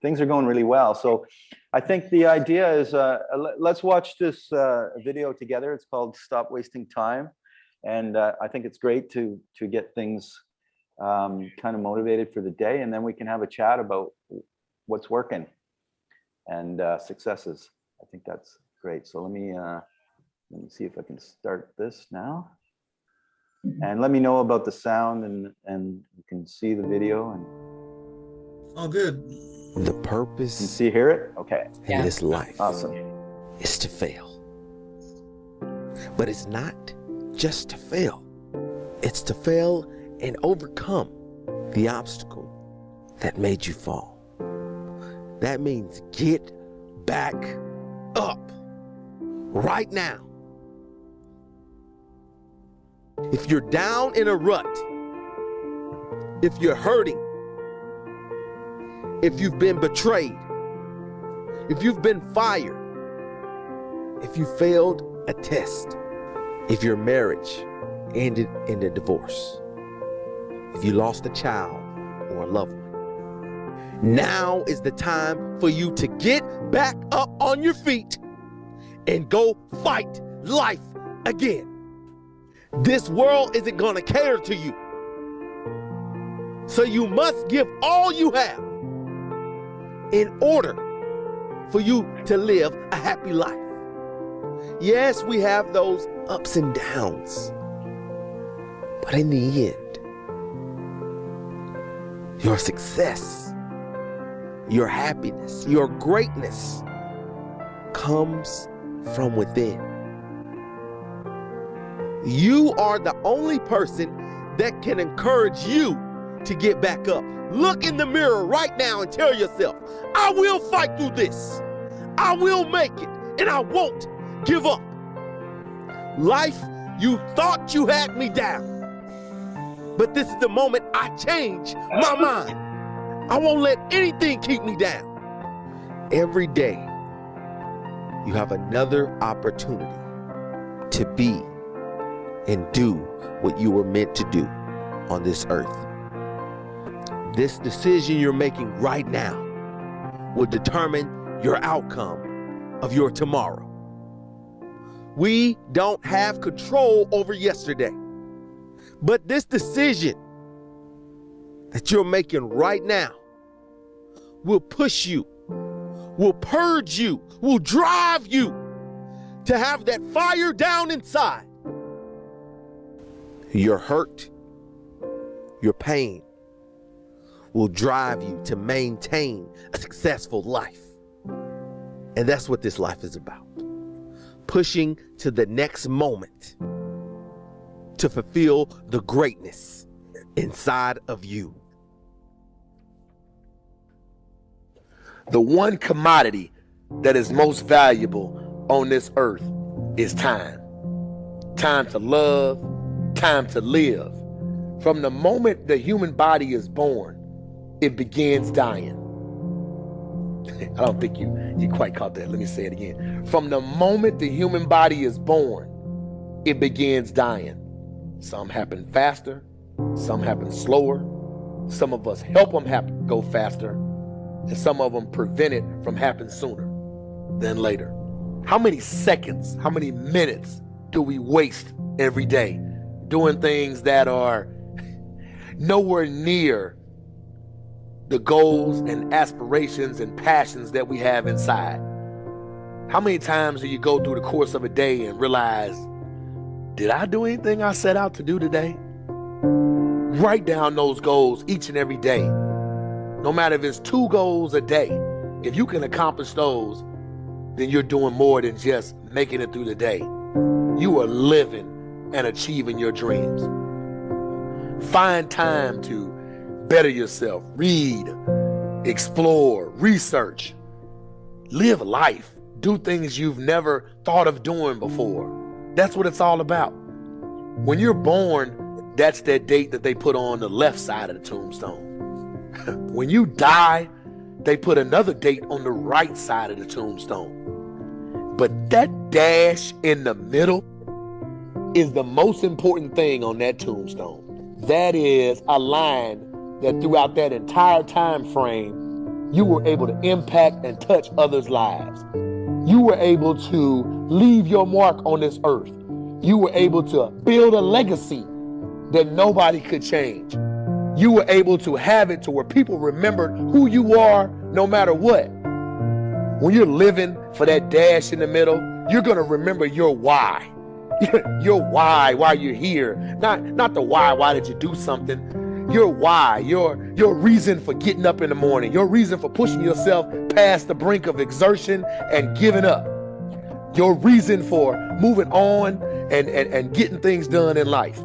things are going really well. So I think the idea is let's watch this video together. It's called Stop Wasting Time. And I think it's great to get things kind of motivated for the day. And then we can have a chat about what's working and successes. I think that's great. So let me see if I can start this now. And let me know about the sound and you can see the video. And all good. The purpose. You see, hear it? Okay. In this life. Awesome. Is to fail. But it's not just to fail. It's to fail and overcome the obstacle that made you fall. That means get back up right now. If you're down in a rut, if you're hurting, if you've been betrayed, if you've been fired, if you failed a test, if your marriage ended in a divorce, if you lost a child or a loved one, now is the time for you to get back up on your feet and go fight life again. This world isn't going to cater to you. So you must give all you have in order for you to live a happy life. Yes, we have those ups and downs, but in the end, your success, your happiness, your greatness comes from within. You are the only person that can encourage you to get back up. Look in the mirror right now and tell yourself, I will fight through this. I will make it, and I won't give up. Life, you thought you had me down, but this is the moment I change my mind. I won't let anything keep me down. Every day, you have another opportunity to be and do what you were meant to do on this earth. This decision you're making right now will determine your outcome of your tomorrow. We don't have control over yesterday, but this decision that you're making right now will push you, will purge you, will drive you to have that fire down inside. Your hurt, your pain will drive you to maintain a successful life. And that's what this life is about. Pushing to the next moment to fulfill the greatness inside of you. The one commodity that is most valuable on this earth is time. Time to love, time to live. From the moment the human body is born, it begins dying. I don't think you quite caught that. Let me say it again. From the moment the human body is born, it begins dying. Some happen faster, some happen slower. Some of us help them go faster, and some of them prevent it from happening sooner than later. How many seconds, how many minutes do we waste every day doing things that are nowhere near the goals and aspirations and passions that we have inside? How many times do you go through the course of a day and realize, did I do anything I set out to do today? Write down those goals each and every day. No matter if it's 2 goals a day, if you can accomplish those, then you're doing more than just making it through the day. You are living and achieving your dreams. Find time to better yourself, read, explore, research, live life, do things you've never thought of doing before. That's what it's all about. When you're born, that's that date that they put on the left side of the tombstone. When you die, they put another date on the right side of the tombstone. But that dash in the middle is the most important thing on that tombstone. That is a line that throughout that entire time frame you were able to impact and touch others' lives. You were able to leave your mark on this earth. You were able to build a legacy that nobody could change. You were able to have it to where people remembered who you are no matter what. When you're living for that dash in the middle, you're going to remember your why. Your why you're here. Not the why did you do something? Your why, your reason for getting up in the morning, your reason for pushing yourself past the brink of exertion and giving up. Your reason for moving on and getting things done in life.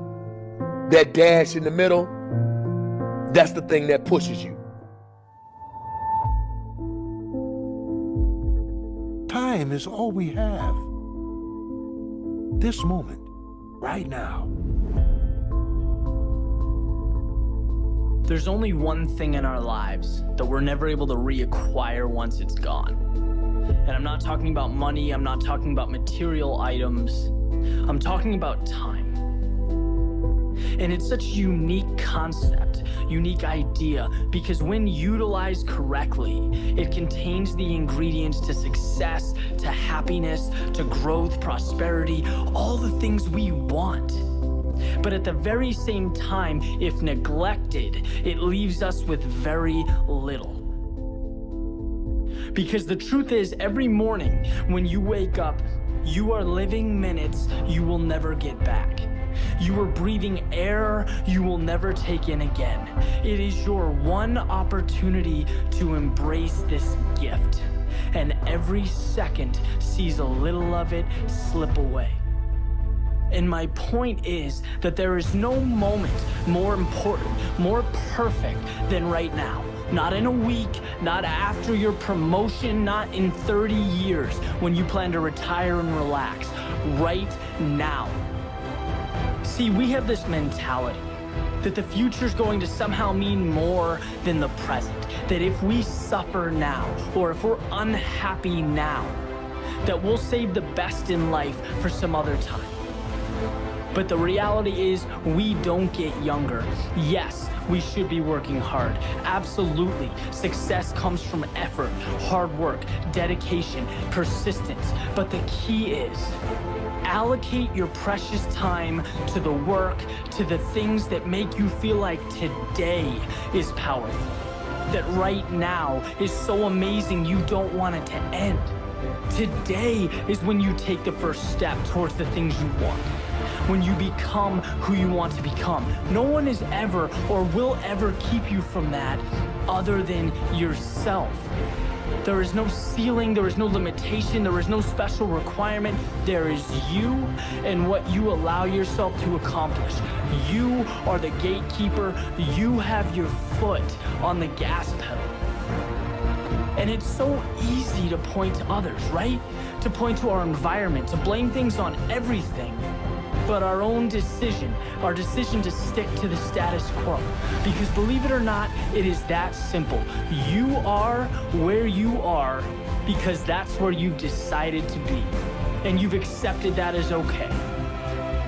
That dash in the middle, that's the thing that pushes you. Time is all we have. This moment, right now. There's only one thing in our lives that we're never able to reacquire once it's gone. And I'm not talking about money, I'm not talking about material items, I'm talking about time. And it's such a unique concept, unique idea, because when utilized correctly, it contains the ingredients to success, to happiness, to growth, prosperity, all the things we want. But at the very same time, if neglected, it leaves us with very little. Because the truth is, every morning when you wake up, you are living minutes you will never get back. You are breathing air you will never take in again. It is your one opportunity to embrace this gift. And every second sees a little of it slip away. And my point is that there is no moment more important, more perfect than right now. Not in a week, not after your promotion, not in 30 years when you plan to retire and relax. Right now. See, we have this mentality that the future's going to somehow mean more than the present. That if we suffer now, or if we're unhappy now, that we'll save the best in life for some other time. But the reality is, we don't get younger. Yes, we should be working hard. Absolutely. Success comes from effort, hard work, dedication, persistence. But the key is, allocate your precious time to the work, to the things that make you feel like today is powerful. That right now is so amazing you don't want it to end. Today is when you take the first step towards the things you want. When you become who you want to become. No one is ever or will ever keep you from that other than yourself. There is no ceiling, there is no limitation, there is no special requirement. There is you and what you allow yourself to accomplish. You are the gatekeeper. You have your foot on the gas pedal. And it's so easy to point to others, right? To point to our environment, to blame things on everything. But our own decision, our decision to stick to the status quo. Because believe it or not, it is that simple. You are where you are because that's where you've decided to be. And you've accepted that as okay.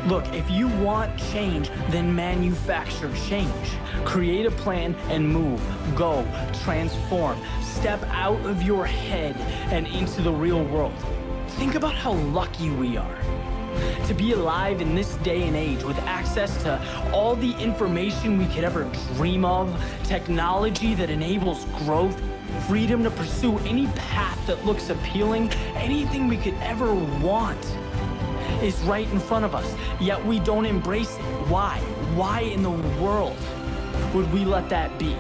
Look, if you want change, then manufacture change. Create a plan and move. Go. Transform. Step out of your head and into the real world. Think about how lucky we are to be alive in this day and age with access to all the information we could ever dream of, technology that enables growth, freedom to pursue any path that looks appealing, anything we could ever want is right in front of us, yet we don't embrace it. Why? Why in the world would we let that be?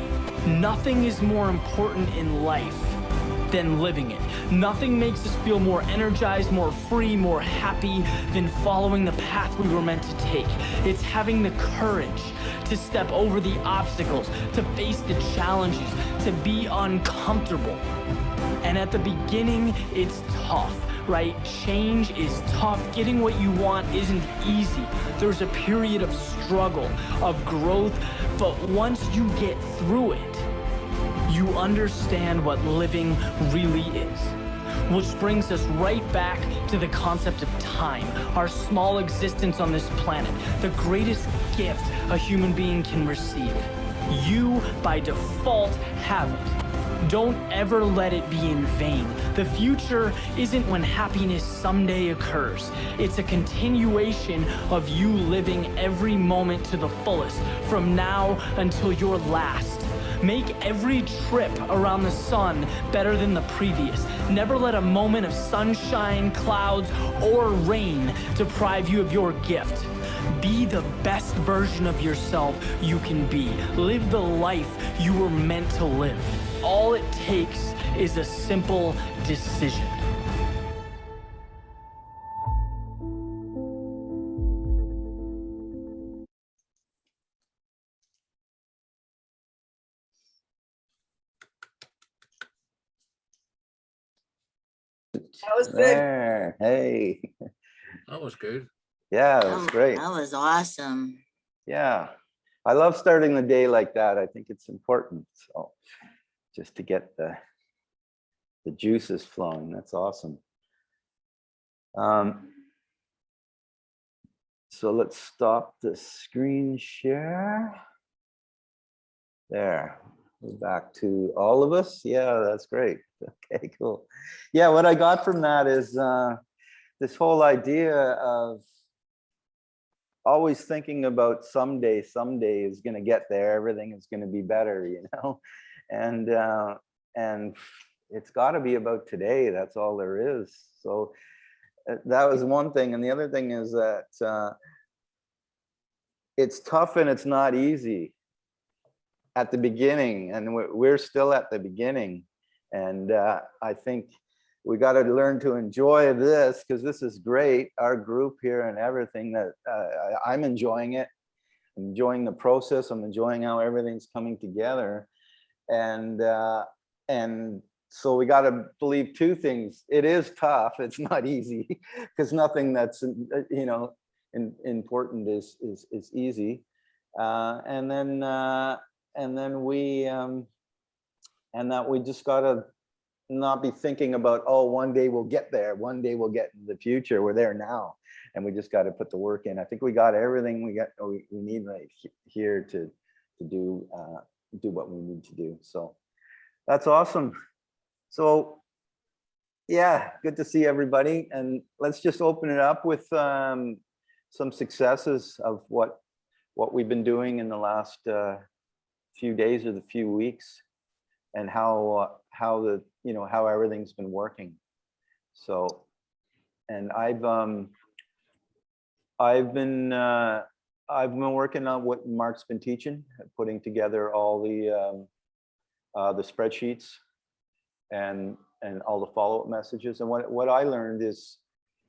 Nothing is more important in life than living it. Nothing makes us feel more energized, more free, more happy than following the path we were meant to take. It's having the courage to step over the obstacles, to face the challenges, to be uncomfortable. And at the beginning, it's tough, right? Change is tough. Getting what you want isn't easy. There's a period of struggle, of growth, but once you get through it, you understand what living really is. Which brings us right back to the concept of time, our small existence on this planet, the greatest gift a human being can receive. You, by default, have it. Don't ever let it be in vain. The future isn't when happiness someday occurs. It's a continuation of you living every moment to the fullest, from now until your last. Make every trip around the sun better than the previous. Never let a moment of sunshine, clouds, or rain deprive you of your gift. Be the best version of yourself you can be. Live the life you were meant to live. All it takes is a simple decision. That was good. There, hey, That was good. yeah, that was great. That was awesome. Yeah, I love starting the day like that. I think it's important. So just to get the juices flowing, that's awesome. So let's stop the screen share. There, we're back to all of us. Yeah, that's great. Okay, cool. Yeah, what I got from that is this whole idea of always thinking about someday is going to get there, everything is going to be better, you know, and it's got to be about today. That's all there is. So that was one thing, and the other thing is that it's tough and it's not easy at the beginning, and we're still at the beginning, and I think we got to learn to enjoy this, because this is great, our group here and everything. That I'm enjoying it, I'm enjoying the process, I'm enjoying how everything's coming together, and so we got to believe two things. It is tough, it's not easy, because nothing that's important is easy, and then we just got to not be thinking about, oh, one day we'll get there, one day we'll get in the future. We're there now, and we just got to put the work in. I think we got everything we need right here to do what we need to do. So that's awesome. So yeah, good to see everybody, and let's just open it up with some successes of what we've been doing in the last few days or the few weeks, and how everything's been working. So, and I've been working on what Mark's been teaching, putting together all the spreadsheets and all the follow-up messages. And what I learned is,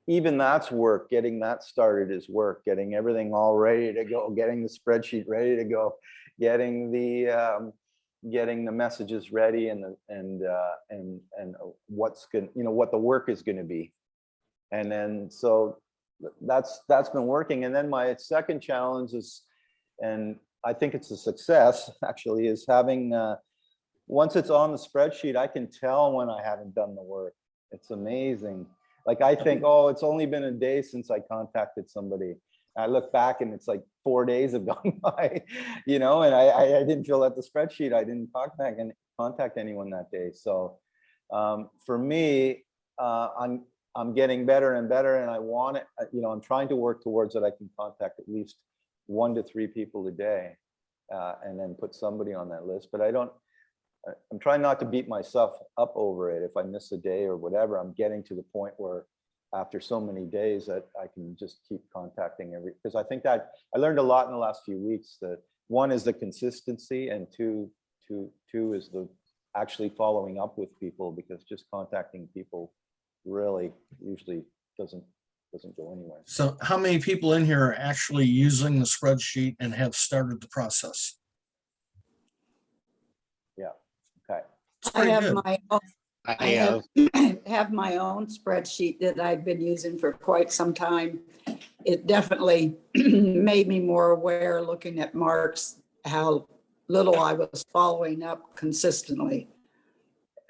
even that's work. Getting that started is work. Getting everything all ready to go, getting the spreadsheet ready to go, getting the messages ready, and what's good, what the work is going to be. And then so that's been working. And then my second challenge is, and I think it's a success actually, is having once it's on the spreadsheet, I can tell when I haven't done the work. It's amazing. Like I think, oh, it's only been a day since I contacted somebody. I look back and it's like 4 days have gone by, and I didn't fill out the spreadsheet. I didn't contact anyone that day. So for me, I'm getting better and better, and I want it. I'm trying to work towards that. I can contact at least 1 to 3 people a day, and then put somebody on that list. But I'm trying not to beat myself up over it. If I miss a day or whatever, I'm getting to the point where after so many days that I can just keep contacting because I think that I learned a lot in the last few weeks. That one is the consistency, and two is the actually following up with people, because just contacting people really usually doesn't go anywhere. So how many people in here are actually using the spreadsheet and have started the process? Yeah. Okay. It's I pretty have good. my own, I have my own spreadsheet that I've been using for quite some time. It definitely made me more aware, looking at Mark's, how little I was following up consistently.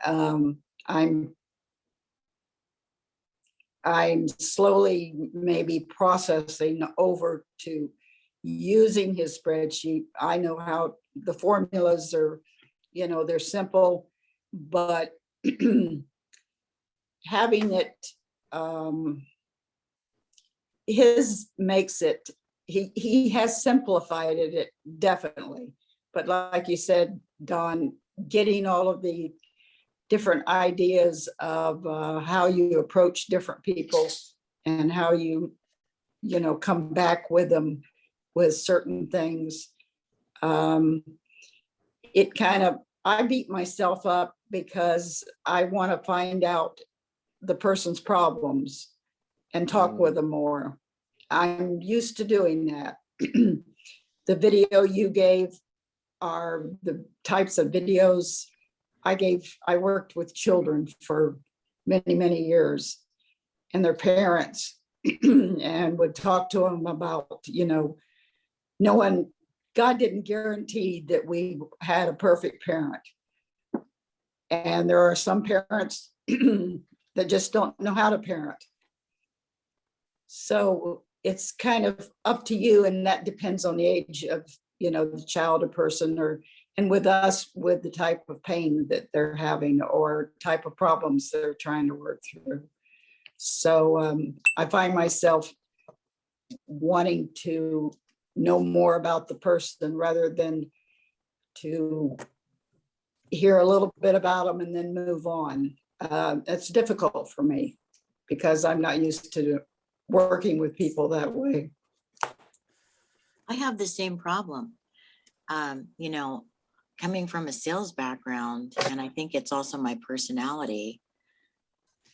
I'm slowly maybe processing over to using his spreadsheet. I know how the formulas are, they're simple. but having it, his makes it, he has simplified it definitely. But like you said, Don, getting all of the different ideas of how you approach different people and how you come back with them with certain things. It kind of, I beat myself up because I want to find out the person's problems and talk with them more. I'm used to doing that. The video you gave are the types of videos I worked with children for many, many years and their parents and would talk to them about, no one, God didn't guarantee that we had a perfect parent. And there are some parents that just don't know how to parent. So it's kind of up to you, and that depends on the age of, the child or person, and with us, with the type of pain that they're having or type of problems they're trying to work through. So I find myself wanting to know more about the person rather than to hear a little bit about them and then move on. That's difficult for me because I'm not used to working with people that way. I have the same problem. Coming from a sales background, and I think it's also my personality,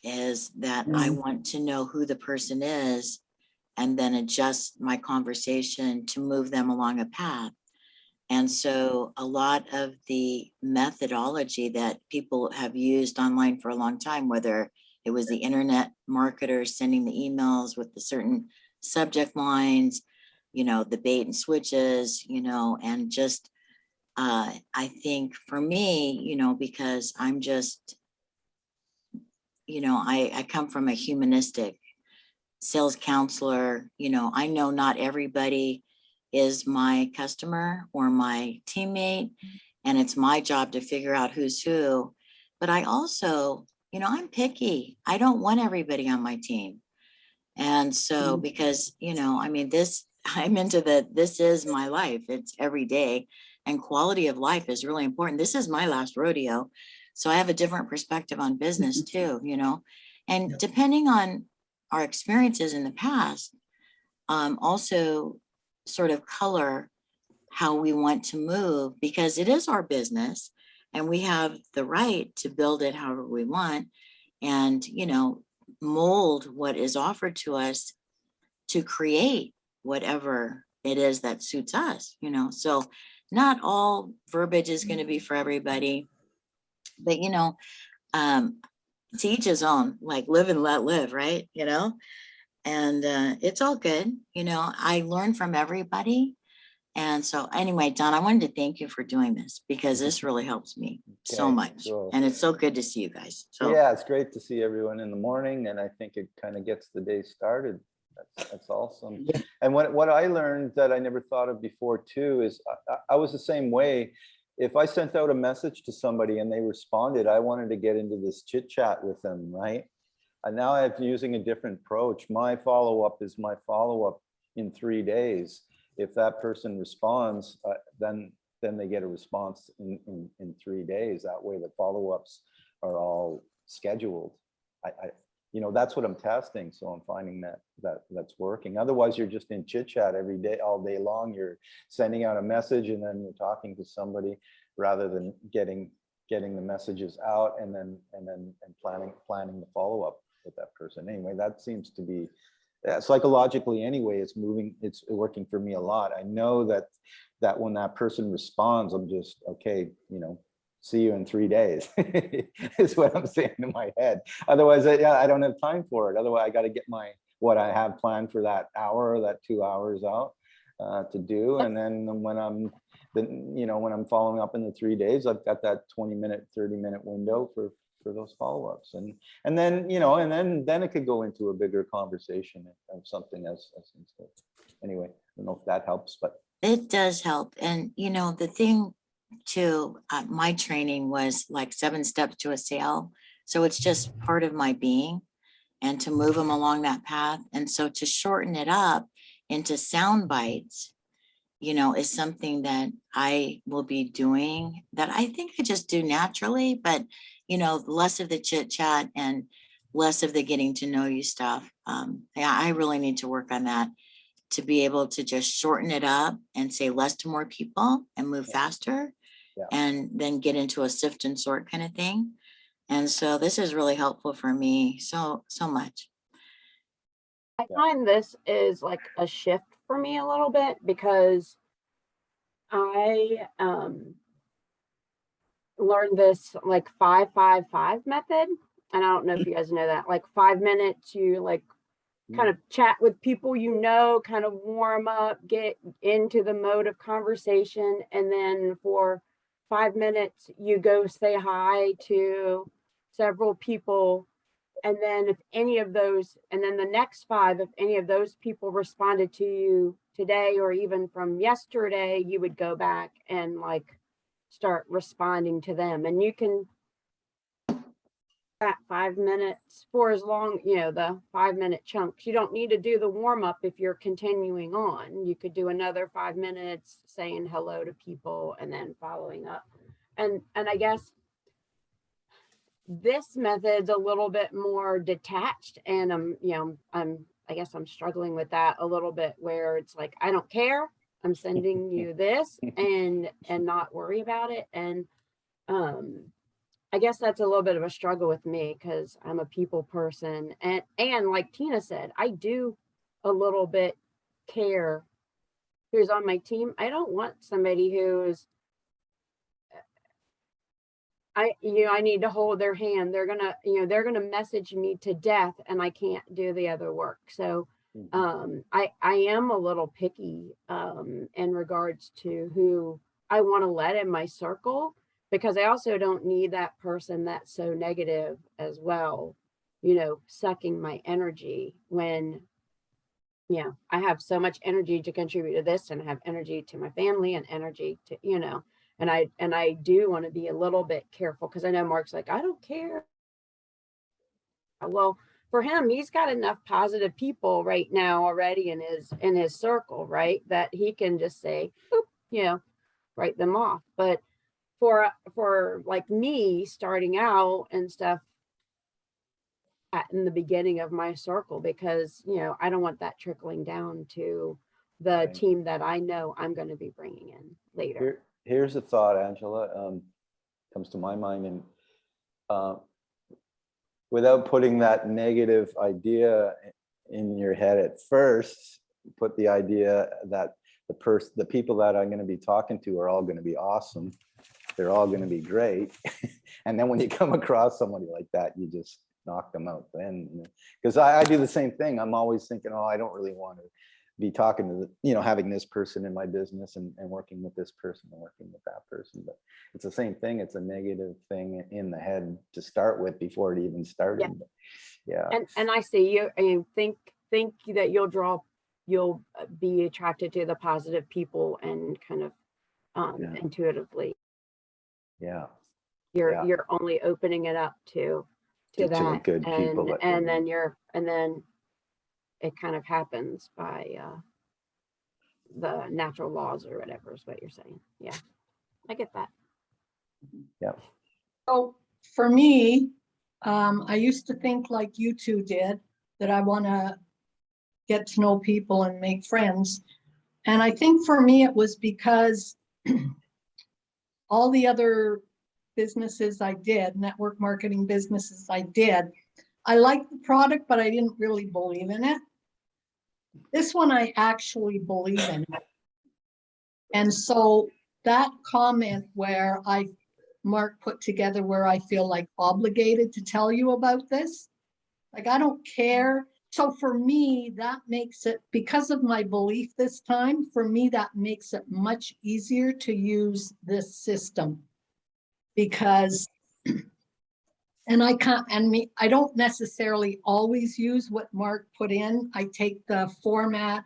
is that I want to know who the person is and then adjust my conversation to move them along a path. And so a lot of the methodology that people have used online for a long time, whether it was the internet marketers sending the emails with the certain subject lines, the bait and switches, and just, I think for me, because I'm just, I come from a humanistic sales counselor, I know not everybody is my customer or my teammate, and it's my job to figure out who's who. But I also, I'm picky. I don't want everybody on my team. And so, because, I'm into this is my life. It's every day, and quality of life is really important. This is my last rodeo. So I have a different perspective on business too, and depending on our experiences in the past, also sort of color how we want to move, because it is our business and we have the right to build it however we want and, mold what is offered to us to create whatever it is that suits us, so not all verbiage is going to be for everybody, but, to each his own, like live and let live, right? And it's all good. I learn from everybody. And so anyway, Don, I wanted to thank you for doing this because this really helps me so much. Cool. And it's so good to see you guys. So yeah, it's great to see everyone in the morning, and I think it kind of gets the day started. That's awesome. Yeah. And what I learned that I never thought of before too is I was the same way. If I sent out a message to somebody and they responded, I wanted to get into this chit chat with them, right? And now I'm using a different approach. My follow-up is my follow-up in 3 days. If that person responds, then they get a response in 3 days. That way the follow-ups are all scheduled. That's what I'm testing. So I'm finding that's working. Otherwise, you're just in chit chat every day, all day long. You're sending out a message and then you're talking to somebody rather than getting the messages out and planning the follow-up with that person. Anyway, that seems to be psychologically anyway, it's working for me a lot. I know that when that person responds, I'm just, okay, see you in 3 days is what I'm saying in my head. Otherwise, I don't have time for it. Otherwise, I got to get what I have planned for that hour or that 2 hours out to do. And then when I'm following up in the 3 days, I've got that 20-minute, 30-minute window for those follow-ups, and then it could go into a bigger conversation of something as anyway. I don't know if that helps, but it does help. And the thing too, my training was like 7 steps to a sale. So it's just part of my being, and to move them along that path. And so to shorten it up into sound bites, is something that I will be doing, that I think I just do naturally, but, less of the chit chat and less of the getting to know you stuff. Yeah, I really need to work on that, to be able to just shorten it up and say less to more people and move faster, Yeah. and then get into a sift and sort kind of thing. And so this is really helpful for me so much. I find this is like a shift for me a little bit, because I learned this like 5-5-5 method. And I don't know if you guys know that, like 5 minutes, you like kind of chat with people, kind of warm up, get into the mode of conversation. And then for 5 minutes, you go say hi to several people. And then if any of those, and then the next 5, if any of those people responded to you today or even from yesterday, you would go back and like start responding to them. And you can that 5 minutes for as long, the 5-minute chunks. You don't need to do the warm up if you're continuing on. You could do another 5 minutes saying hello to people and then following up. And I guess this method's a little bit more detached, and I guess I'm struggling with that a little bit, where it's like, I don't care, I'm sending you this and not worry about it. And I guess that's a little bit of a struggle with me, because I'm a people person, and like Tina said, I do a little bit care who's on my team. I don't want somebody who's I need to hold their hand. They're gonna message me to death and I can't do the other work. So I am a little picky in regards to who I want to let in my circle, because I also don't need that person that's so negative as well, sucking my energy when I have so much energy to contribute to this, and I have energy to my family and energy to, and I do want to be a little bit careful, because I know Mark's like, I don't care. Well, for him, he's got enough positive people right now already in his circle, right, that he can just say, boop, write them off. But for like me starting out and stuff in the beginning of my circle, because I don't want that trickling down to the team that I know I'm going to be bringing in later. Here's a thought, Angela, comes to my mind, and without putting that negative idea in your head at first, put the idea that the people that I'm going to be talking to are all going to be awesome. They're all going to be great. And then when you come across somebody like that, you just knock them out then. Because I do the same thing. I'm always thinking, oh, I don't really want to be talking to having this person in my business and working with this person and working with that person. But it's the same thing. It's a negative thing in the head to start with before it even started. Yeah. And I see you, and think that you'll be attracted to the positive people, and kind of intuitively. Yeah. You're only opening it up to that, good people, and then it kind of happens by the natural laws or whatever is what you're saying. Yeah, I get that. Yeah. So for me, I used to think like you two did, that I want to get to know people and make friends. And I think for me, it was because all the other businesses I did, network marketing businesses I did, I liked the product, but I didn't really believe in it. This one, I actually believe in it. And so that comment where Mark put together, where I feel like obligated to tell you about this, like, I don't care. So for me, that makes it, because of my belief this time, for me, that makes it much easier to use this system, because I don't necessarily always use what Mark put in. I take the format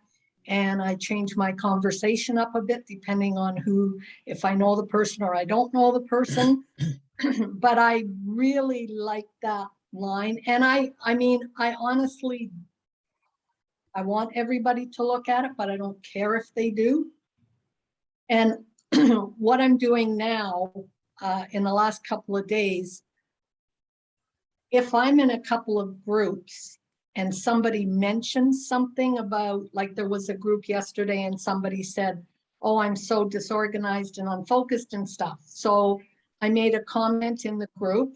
and I change my conversation up a bit depending on who, if I know the person or I don't know the person. But I really like that line. And I mean, I honestly, I want everybody to look at it, but I don't care if they do. And what I'm doing now, in the last couple of days, if I'm in a couple of groups and somebody mentions something about, like there was a group yesterday and somebody said, oh, I'm so disorganized and unfocused and stuff. So I made a comment in the group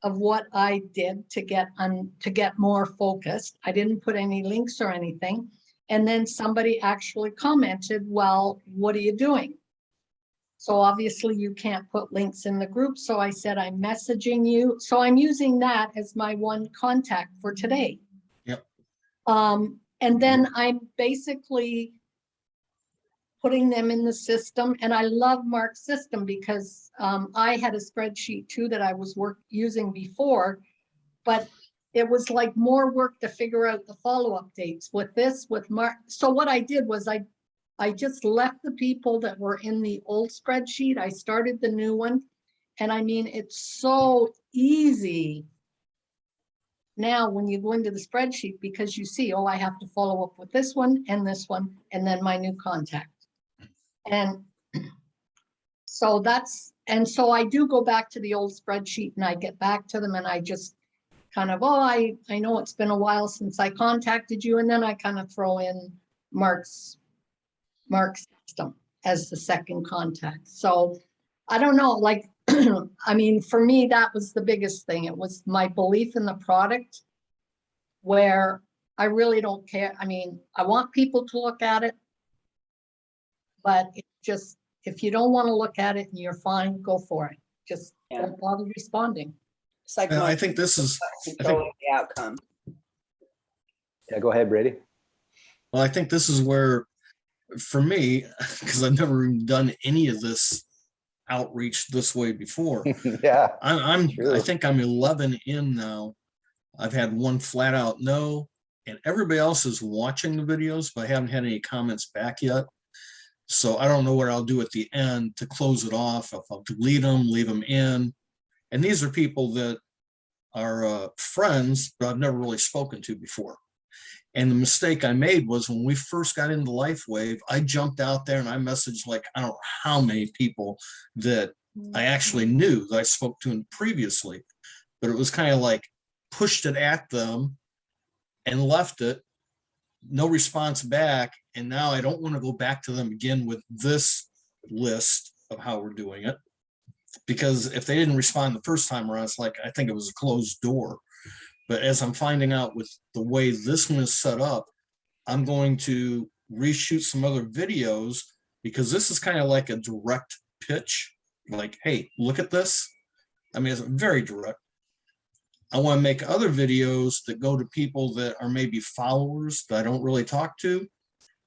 of what I did to get more focused. I didn't put any links or anything. And then somebody actually commented, well, what are you doing? So obviously you can't put links in the group. So I said, I'm messaging you. So I'm using that as my one contact for today. Yep. And then I'm basically putting them in the system. And I love Mark's system because I had a spreadsheet too that I was using before, but it was like more work to figure out the follow-up dates with this, with Mark. So what I did was I just left the people that were in the old spreadsheet. I started the new one. And I mean, it's so easy now when you go into the spreadsheet because you see, oh, I have to follow up with this one, and then my new contact. And so so I do go back to the old spreadsheet and I get back to them and I just kind of, oh, I know it's been a while since I contacted you. And then I kind of throw in Mark's system as the second contact. So I don't know, like, I mean, for me, that was the biggest thing. It was my belief in the product where I really don't care. I mean, I want people to look at it, but it's just, if you don't want to look at it and you're fine, go for it. Just don't bother responding. It's like I think this is, controlling the outcome. Yeah, go ahead, Brady. well, I think this is where, for me, because I've never even done any of this outreach this way before. Yeah, I think I'm 11 in now. I've had one flat out no, and everybody else is watching the videos, but I haven't had any comments back yet. So I don't know what I'll do at the end to close it off. If I'll delete them, leave them in. And these are people that are friends, but I've never really spoken to before. And the mistake I made was when we first got into LifeWave, I jumped out there and I messaged like, I don't know how many people that I actually knew that I spoke to previously, but it was kind of like pushed it at them and left it, no response back. And now I don't want to go back to them again with this list of how we're doing it. Because if they didn't respond the first time around, it's like, I think it was a closed door. But as I'm finding out with the way this one is set up, I'm going to reshoot some other videos because this is kind of like a direct pitch. Like, hey, look at this. I mean, it's very direct. I want to make other videos that go to people that are maybe followers that I don't really talk to.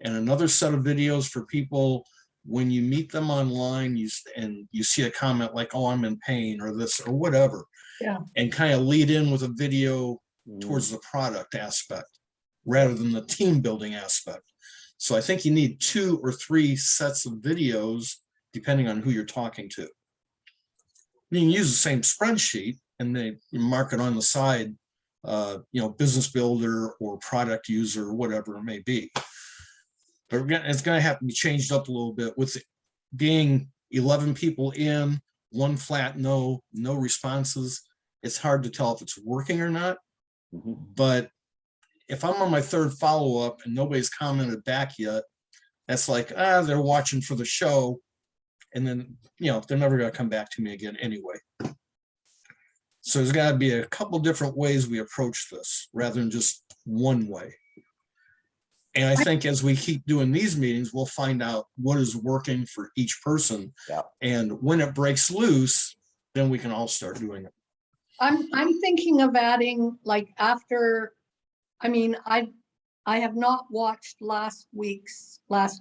And another set of videos for people when you meet them online, you see a comment like, oh, I'm in pain or this or whatever. Yeah. And kind of lead in with a video towards the product aspect rather than the team building aspect. So I think you need 2 or 3 sets of videos depending on who you're talking to. You can use the same spreadsheet and you mark it on the side, business builder or product user or whatever it may be. But it's going to have to be changed up a little bit with being 11 people in, one flat no responses. It's hard to tell if it's working or not. But if I'm on my 3rd follow-up and nobody's commented back yet, that's like, they're watching for the show. And then, they're never going to come back to me again anyway. So there's got to be a couple different ways we approach this rather than just one way. And I think as we keep doing these meetings, we'll find out what is working for each person. Yeah. And when it breaks loose, then we can all start doing it. I'm thinking of adding like after, I mean, I have not watched last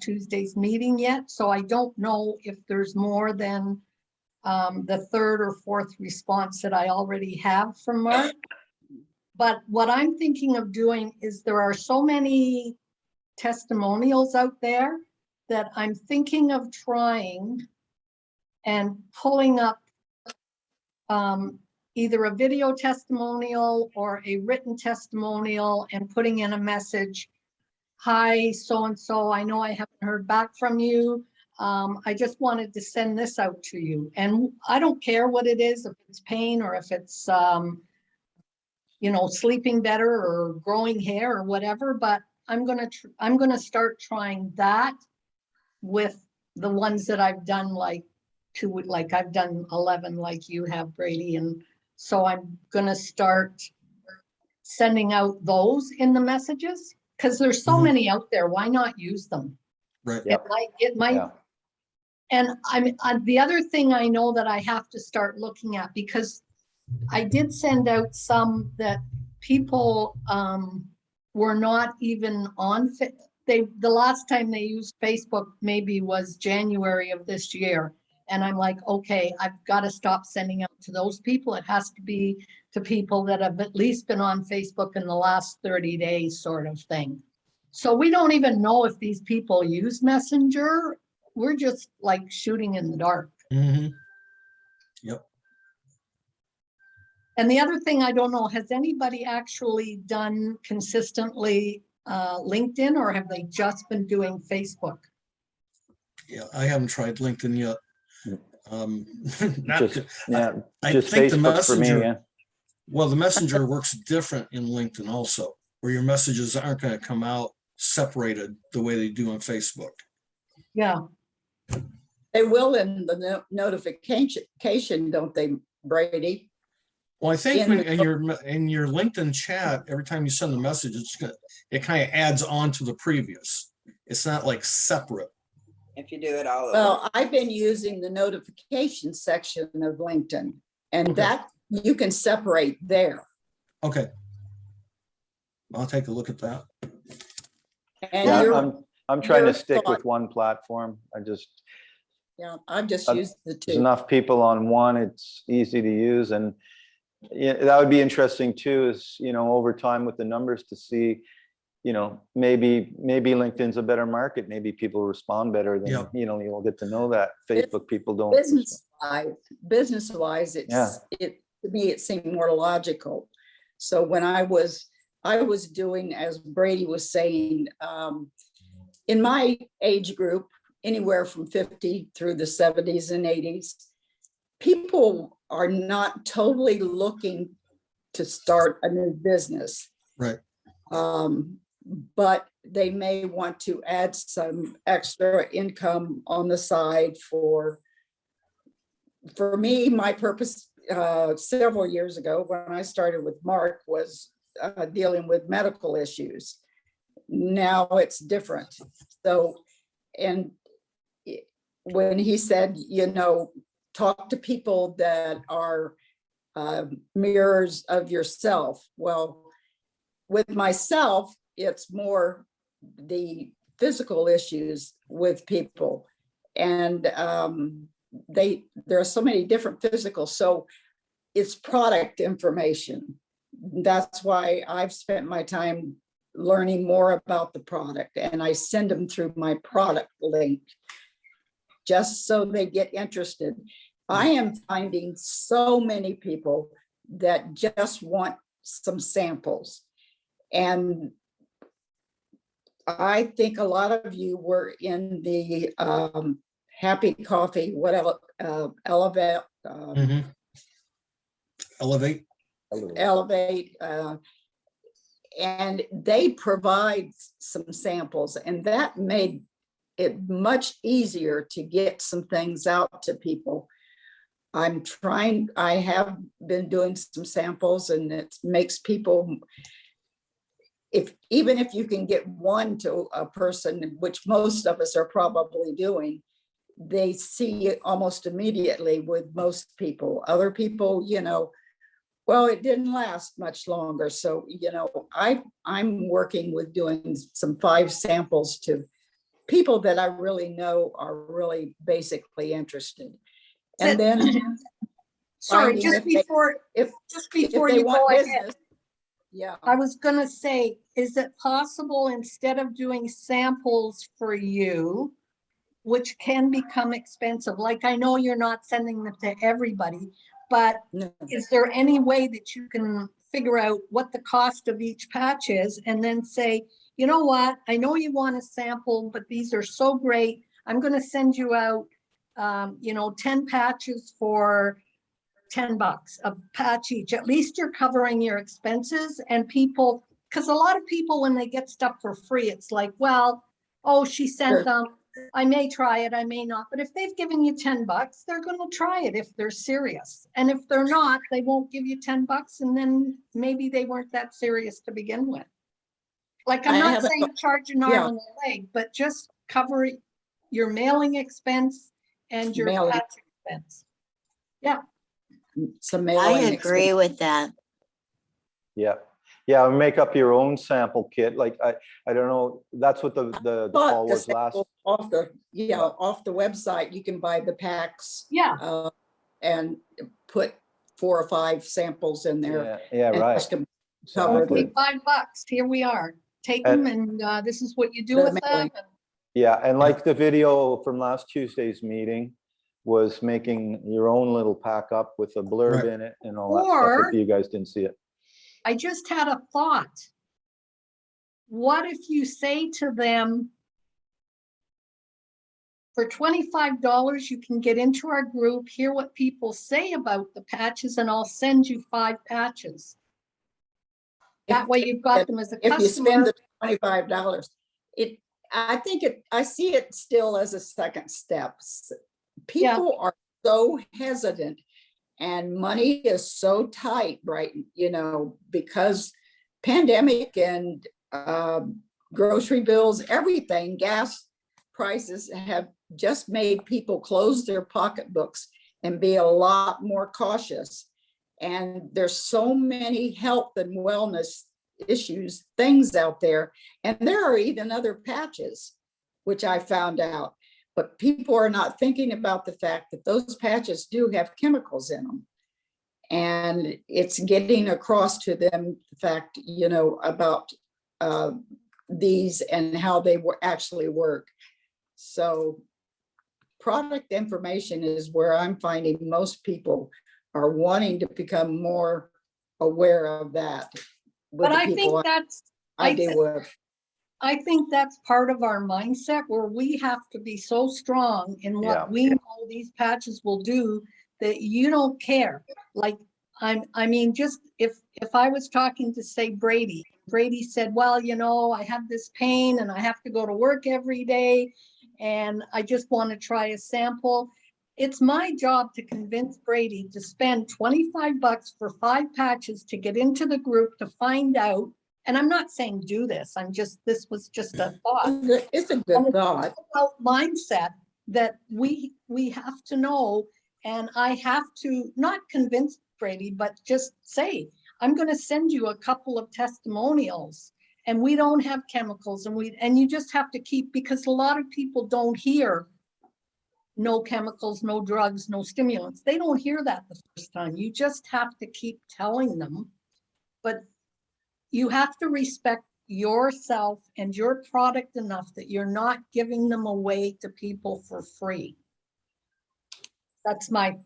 Tuesday's meeting yet, so I don't know if there's more than the 3rd or 4th response that I already have from Mark. But what I'm thinking of doing is there are so many testimonials out there that I'm thinking of trying and pulling up either a video testimonial or a written testimonial and putting in a message. Hi, so-and-so, I know I haven't heard back from you. I just wanted to send this out to you. And I don't care what it is, if it's pain or if it's, you know, sleeping better or growing hair or whatever, but I'm gonna start trying that with the ones that I've done, like I've done 11 like you have, Brady. And so I'm gonna start sending out those in the messages because there's so many out there. Why not use them? Right. It might. Yeah. And the other thing I know that I have to start looking at, because I did send out some that people were not even on. The last time they used Facebook maybe was January of this year. And I'm like, okay, I've got to stop sending out to those people. It has to be to people that have at least been on Facebook in the last 30 days, sort of thing. So we don't even know if these people use Messenger. We're just like shooting in the dark. Yep. And the other thing, I don't know, has anybody actually done consistently LinkedIn, or have they just been doing Facebook? Yeah, I haven't tried LinkedIn yet. Just think the Facebook for me. Messenger, Yeah. well, the Messenger works different in LinkedIn also, where your messages aren't going to come out separated the way they do on Facebook. Yeah. They will in the notification, don't they, Brady? Well, I think in your LinkedIn chat, every time you send a message, it kind of adds on to the previous. It's not like separate. If you do it all over. Well, I've been using the notification section of LinkedIn, and that you can separate there. Okay. I'll take a look at that. And Yeah, I'm trying to stick with one platform. I've just used the two. There's enough people on one, it's easy to use. And yeah, that would be interesting too, is, you know, over time with the numbers to see, you know, maybe LinkedIn's a better market. Maybe people respond better than, you know, you'll get to know that. Facebook people don't. Business wise, to me, it seemed more logical. So when I was doing, as Brady was saying, in my age group, anywhere from 50 through the 70s and 80s, people are not totally looking to start a new business. Right. But they may want to add some extra income on the side. For me, my purpose several years ago when I started with Mark was dealing with medical issues. Now it's different. So, and when he said, you know, talk to people that are mirrors of yourself. Well, with myself, it's more the physical issues with people. And there are so many different physical, so it's product information. That's why I've spent my time learning more about the product, and I send them through my product link just so they get interested. I am finding so many people that just want some samples. And I think a lot of you were in the Happy Coffee, whatever, Elevate. And they provide some samples, and that made it much easier to get some things out to people. I have been doing some samples, and it makes people, even if you can get one to a person, which most of us are probably doing, they see it almost immediately with most people. Other people, you know, well, it didn't last much longer. So, you know, I'm working with doing some 5 samples to people that I really know are really basically interested. And then sorry, just before you go ahead. Yeah. I was gonna say, is it possible instead of doing samples for you, which can become expensive, like I know you're not sending them to everybody, but No. is there any way that you can figure out what the cost of each patch is and then say, you know what, I know you want a sample, but these are so great. I'm gonna send you out, 10 patches for $10 a patch each. At least you're covering your expenses, and people, because a lot of people, when they get stuff for free, it's like, well, oh, she sent Sure. them. I may try it, I may not. But if they've given you $10, they're going to try it if they're serious. And if they're not, they won't give you $10, and then maybe they weren't that serious to begin with. Like, I'm I not haven't- saying charge an arm and a leg, but just cover your mailing expense and your Mailing. patch expense. Yeah. Some I mailing agree with that. Yeah. Yeah, make up your own sample kit. Like, I don't know, that's what the Bought call the was last. sample off the website. You can buy the packs. Yeah. And put 4 or 5 samples in there. Yeah, yeah, and right. ask them to cover Exactly. the- $5. Here we are. Take them, and this is what you do The with them. mailing. Yeah, and like the video from last Tuesday's meeting was making your own little pack up with a blurb Right. in it and all that stuff, Or- if you guys didn't see it. I just had a thought. What if you say to them, for $25, you can get into our group, hear what people say about the patches, and I'll send you 5 patches. That way you've got them as a If you spend customer. the $25, I see it still as a second step. Yeah. People are so hesitant, and money is so tight, right? Because pandemic and grocery bills, everything, gas prices have just made people close their pocketbooks and be a lot more cautious. And there's so many health and wellness issues, things out there. And there are even other patches, which I found out. But people are not thinking about the fact that those patches do have chemicals in them. And it's getting across to them the fact, about these and how they actually work. So product information is where I'm finding most people are wanting to become more aware of that. But I think that's, I deal with. I think that's part of our mindset, where we have to be so strong in what Yeah. we know these patches will do that you don't care. Like, I mean, just if I was talking to, say, Brady said, well, I have this pain and I have to go to work every day and I just want to try a sample. It's my job to convince Brady to spend $25 for 5 patches to get into the group to find out. And I'm not saying do this. This was just a thought. It's a good thought. It's about mindset that we have to know, and I have to not convince Brady, but just say, I'm going to send you a couple of testimonials, and we don't have chemicals, and you just have to keep, because a lot of people don't hear no chemicals, no drugs, no stimulants. They don't hear that the first time. You just have to keep telling them, but you have to respect yourself and your product enough that you're not giving them away to people for free. That's You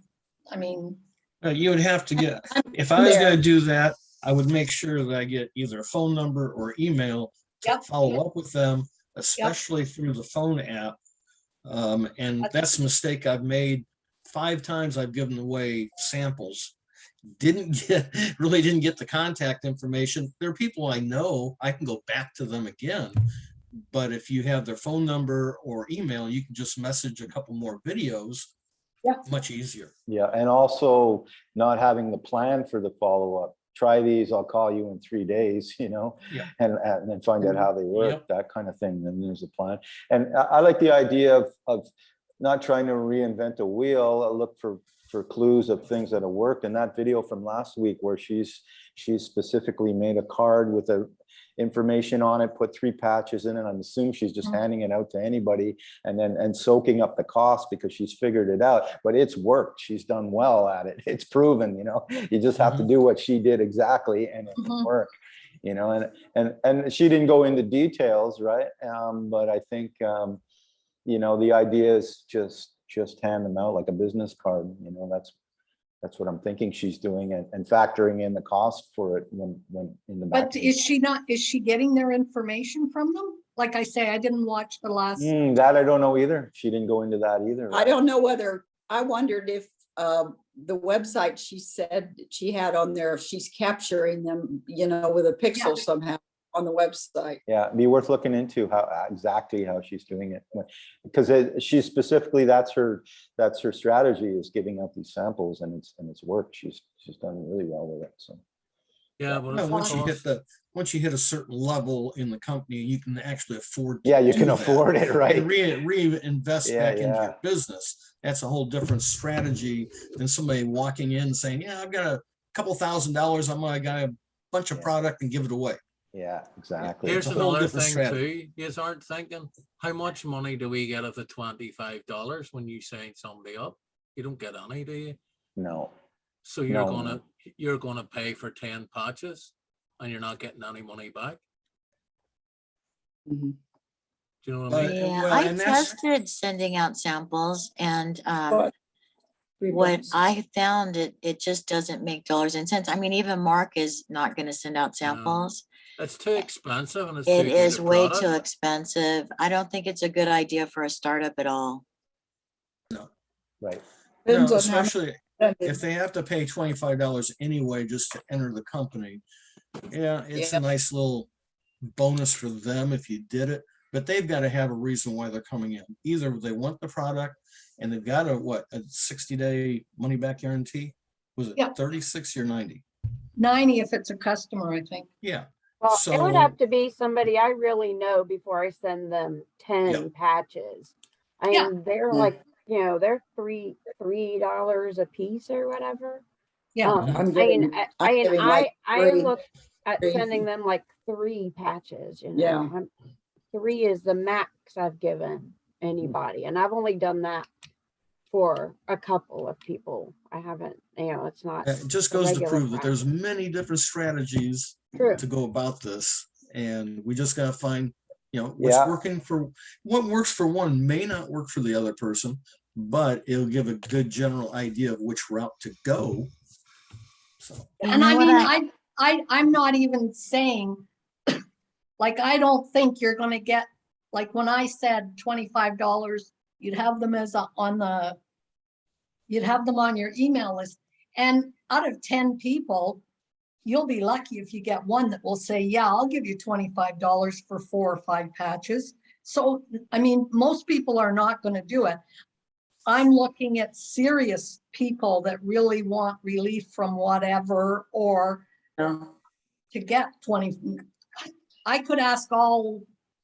would have to get, if I was going to do that, I would make sure that I get either a phone number or email to Yep. follow up with them, especially through the phone app. And that's a mistake I've made. 5 times I've given away samples. Really didn't get the contact information. There are people I know, I can go back to them again. But if you have their phone number or email, you can just message a couple more videos. Yeah. Much easier. Yeah, and also not having the plan for the follow-up. Try these, I'll call you in 3 days, Yeah. and then find out how they work, Yep. that kind of thing. Then there's a plan. And I like the idea of not trying to reinvent a wheel. Look for clues of things that have worked. And that video from last week where she's specifically made a card with a information on it, put 3 patches in it. I'm assuming she's just handing it out to anybody and soaking up the cost because she's figured it out. But it's worked. She's done well at it. It's proven, you know, you just have to do what she did exactly and it can work, you know, and she didn't go into details, right? But I think, you know, the idea is just hand them out like a business card, you know, that's what I'm thinking she's doing and factoring in the cost for it when in the back. But is she getting their information from them? Like I say, I didn't watch the last. That I don't know either. She didn't go into that either. I don't know whether, I wondered if the website she said she had on there, if she's capturing them, you know, with a pixel somehow on the website. Yeah, it'd be worth looking into exactly how she's doing it, because she's specifically, that's her strategy, is giving out these samples, and it's worked. She's done really well with it. So yeah, but once you hit a certain level in the company, you can actually afford you can afford it, right? And reinvest back into your business. That's a whole different strategy than somebody walking in saying, yeah, I've got a couple $1,000, I got a bunch of product and give it away. Yeah, exactly. Here's another thing too. You aren't thinking, how much money do we get of the $25 when you sign somebody up? You don't get any, do you? No. So you're gonna pay for 10 patches and you're not getting any money back. Mm-hmm. Do you know what I mean? Yeah, I tested sending out samples, and what I found, it just doesn't make dollars and cents. I mean, even Mark is not going to send out samples. It's too expensive, and it is way too expensive. I don't think it's a good idea for a startup at all. No. Right. No, especially if they have to pay $25 anyway just to enter the company. Yeah, it's a nice little bonus for them if you did it, but they've got to have a reason why they're coming in. Either they want the product and they've got a 60-day money back guarantee. Was it 36 or 90? 90 if it's a customer, I think. Yeah. Well, it would have to be somebody I really know before I send them 10 patches. I mean, they're like, you know, they're $3 a piece or whatever. Yeah. I look at sending them like 3 patches, you know. 3 is the max I've given anybody, and I've only done that for a couple of people. I haven't, you know, it's not. It just goes to prove that there's many different strategies to go about this, and we just got to find, you know, what's working for what works for one may not work for the other person, but it'll give a good general idea of which route to go. So, and I mean, I'm not even saying, like, I don't think you're going to get, like when I said $25, you'd have them you'd have them on your email list. And out of 10 people, you'll be lucky if you get one that will say, yeah, I'll give you $25 for 4 or 5 patches. So, I mean, most people are not going to do it. I'm looking at serious people that really want relief from whatever, or to get 20. I could ask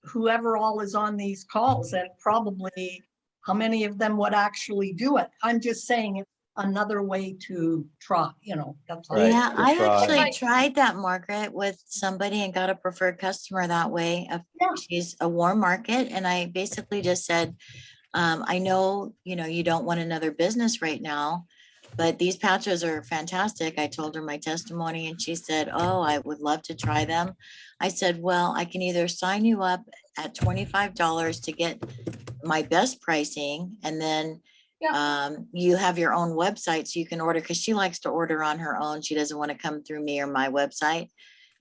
whoever all is on these calls, and probably how many of them would actually do it. I'm just saying it's another way to try, you know. That's all. Yeah, I actually tried that, Margaret, with somebody and got a preferred customer that way. She's a warm market, and I basically just said, I know, you know, you don't want another business right now, but these patches are fantastic. I told her my testimony, and she said, oh, I would love to try them. I said, well, I can either sign you up at $25 to get my best pricing, and then you have your own website so you can order, because she likes to order on her own. She doesn't want to come through me or my website.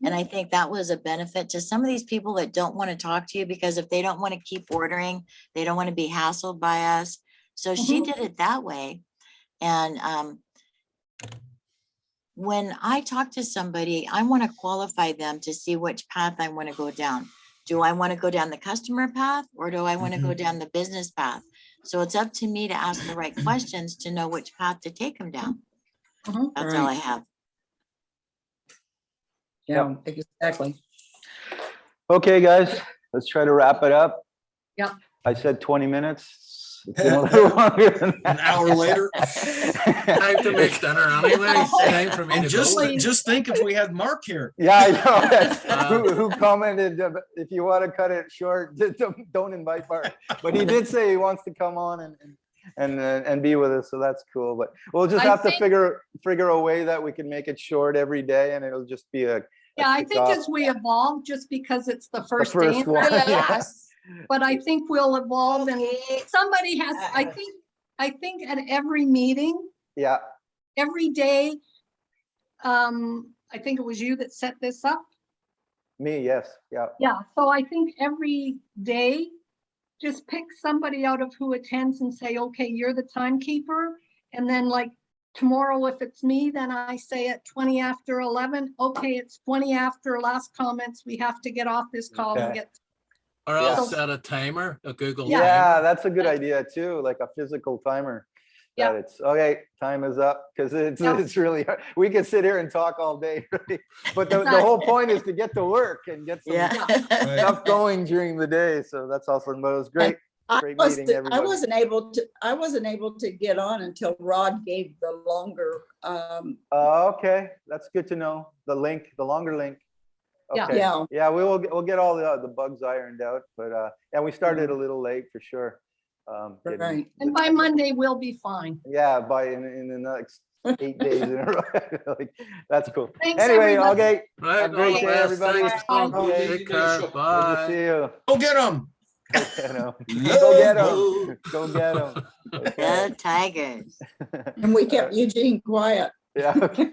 And I think that was a benefit to some of these people that don't want to talk to you, because if they don't want to keep ordering, they don't want to be hassled by us. So she did it that way. And when I talk to somebody, I want to qualify them to see which path I want to go down. Do I want to go down the customer path, or do I want to go down the business path? So it's up to me to ask the right questions to know which path to take them down. That's all I have. Yeah, exactly. Okay, guys, let's try to wrap it up. Yeah. I said 20 minutes. it's been a little longer than An that. hour later. Time to make dinner anyway. It's time for me And to just, go. just think if we had Mark here. Yeah, I know. That's- Uh, who commented, if you want to cut it short, don't invite Mark. But he did say he wants to come on and be with us, so that's cool. But we'll just I have to think- figure a way that we can make it short every day, and it'll just be a Yeah, I think kickoff. as we evolve, just because it's the The first first day, one. Yes. but I think we'll evolve and somebody has, I think at every meeting, Yeah, every day, I think it was you that set this up. me, yes, yeah. Yeah, so I think every day, just pick somebody out of who attends and say, okay, you're the timekeeper. And then like tomorrow, if it's me, then I say at 20 after 11, okay, it's 20 after, last comments, we have to get off this call and Okay. get. Or Yeah. else set a timer, a Google Yeah, timer. that's a good idea too, like a physical timer. That Yeah. it's, okay, time is up, because Yeah. it's really, hard. We can sit here and talk all day, right? But the whole point is to get to work and get some Yeah. stuff going during the day, so that's awesome, but it was great. I Great wasn't, meeting, everybody. I wasn't able to get on until Rod gave the longer, Okay, that's good to know, the longer link. Yeah. Okay. Yeah. Yeah, we'll get all the bugs ironed out, but, and we started a little late for sure. Getting Right. And by Monday, we'll be fine. Yeah, in the next 8 days in a row. Like, that's cool. Thanks, Anyway, everybody. okay. Right, Have a great all the day, best. everybody. Thanks, Tom. Okay. Take care. Good to Bye. see you. Go get them. You know, go get them. Go get them. Go Tigers. and we kept Eugene quiet. Yeah. Okay.